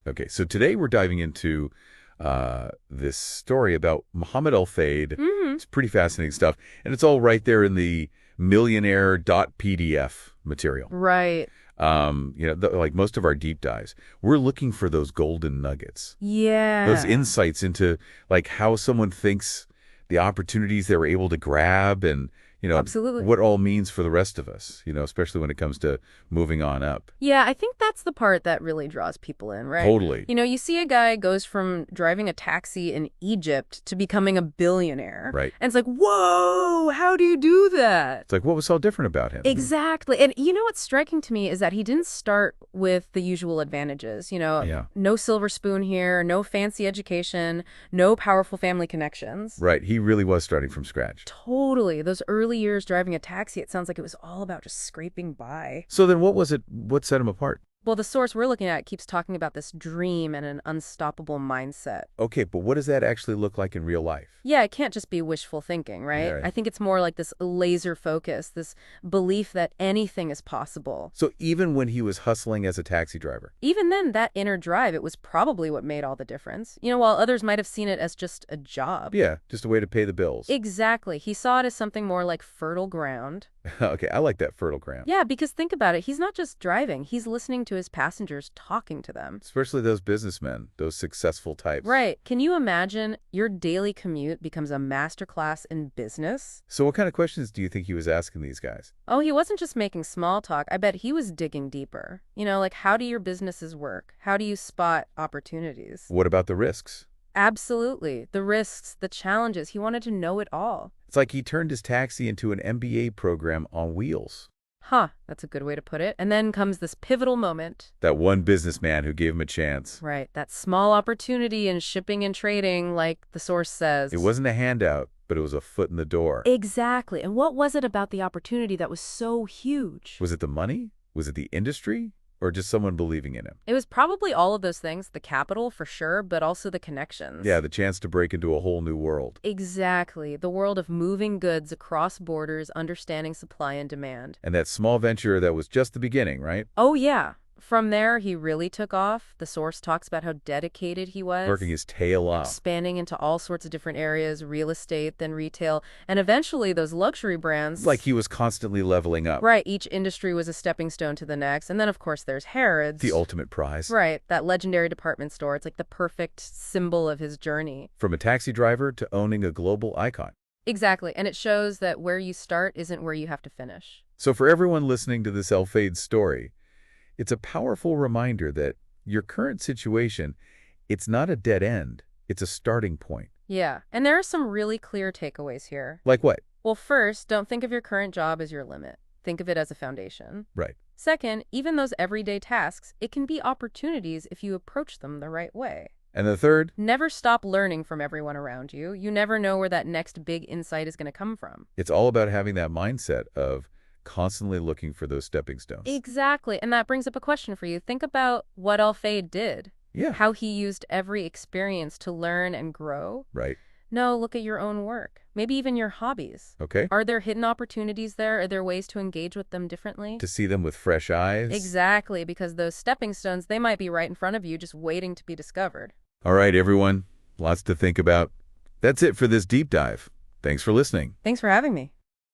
Okay, so today we're diving into this story about Muhammad Al-Fayed. Hmm. It's pretty fascinating stuff, and it's all right there in the Millionaire.pdf material. Right. Like most of our deep dives, we're looking for those golden nuggets, those Yeah. insights into like how someone thinks, the opportunities they were able to grab, and Absolutely. what all means for the rest of us. Especially when it comes to moving on up. Yeah, I think that's the part that really draws people in, right? Totally. You see a guy goes from driving a taxi in Egypt to becoming a billionaire. Right. And it's like, whoa, how do you do that? It's like, what was so different about him? Exactly. And what's striking to me is that he didn't start with the usual advantages. Yeah. No silver spoon here, no fancy education, no powerful family connections. Right. He really was starting from scratch. Totally. Those early years driving a taxi, it sounds like it was all about just scraping by. So then what was it? What set him apart? Well, the source we're looking at keeps talking about this dream and an unstoppable mindset. Okay, but what does that actually look like in real life? Yeah, it can't just be wishful thinking, right? Yeah, right. I think it's more like this laser focus, this belief that anything is possible. So even when he was hustling as a taxi driver. Even then, that inner drive, it was probably what made all the difference. While others might have seen it as just a job. Yeah, just a way to pay the bills. Exactly. He saw it as something more like fertile ground. Okay, I like that fertile ground. Yeah, because think about it. He's not just driving. He's listening to his passengers, talking to them. Especially those businessmen, those successful types. Right. Can you imagine your daily commute becomes a masterclass in business? So what kind of questions do you think he was asking these guys? Oh, he wasn't just making small talk. I bet he was digging deeper. Like how do your businesses work? How do you spot opportunities? What about the risks? Absolutely. The risks, the challenges. He wanted to know it all. It's like he turned his taxi into an MBA program on wheels. Huh, that's a good way to put it. And then comes this pivotal moment. That one businessman who gave him a chance. Right, that small opportunity in shipping and trading, like the source says. It wasn't a handout, but it was a foot in the door. Exactly. And what was it about the opportunity that was so huge? Was it the money? Was it the industry? Or just someone believing in him? It was probably all of those things, the capital for sure, but also the connections. Yeah, the chance to break into a whole new world. Exactly. The world of moving goods across borders, understanding supply and demand. And that small venture that was just the beginning, right? Oh, yeah. From there, he really took off. The source talks about how dedicated he was. Working his tail off. Expanding into all sorts of different areas, real estate, then retail, and eventually those luxury brands. It's like he was constantly leveling up. Right, each industry was a stepping stone to the next. And then, of course, there's Harrods. The ultimate prize. Right, that legendary department store. It's like the perfect symbol of his journey. From a taxi driver to owning a global icon. Exactly, and it shows that where you start isn't where you have to finish. So for everyone listening to this Al-Fayed story, it's a powerful reminder that your current situation, it's not a dead end. It's a starting point. Yeah, and there are some really clear takeaways here. Like what? Well, first, don't think of your current job as your limit. Think of it as a foundation. Right. Second, even those everyday tasks, it can be opportunities if you approach them the right way. And the third? Never stop learning from everyone around you. You never know where that next big insight is going to come from. It's all about having that mindset of constantly looking for those stepping stones. Exactly, and that brings up a question for you. Think about what Al-Fayed did. Yeah. How he used every experience to learn and grow. Right. No, look at your own work. Maybe even your hobbies. Okay. Are there hidden opportunities there? Are there ways to engage with them differently? To see them with fresh eyes. Exactly, because those stepping stones, they might be right in front of you, just waiting to be discovered. All right, everyone. Lots to think about. That's it for this deep dive. Thanks for listening. Thanks for having me.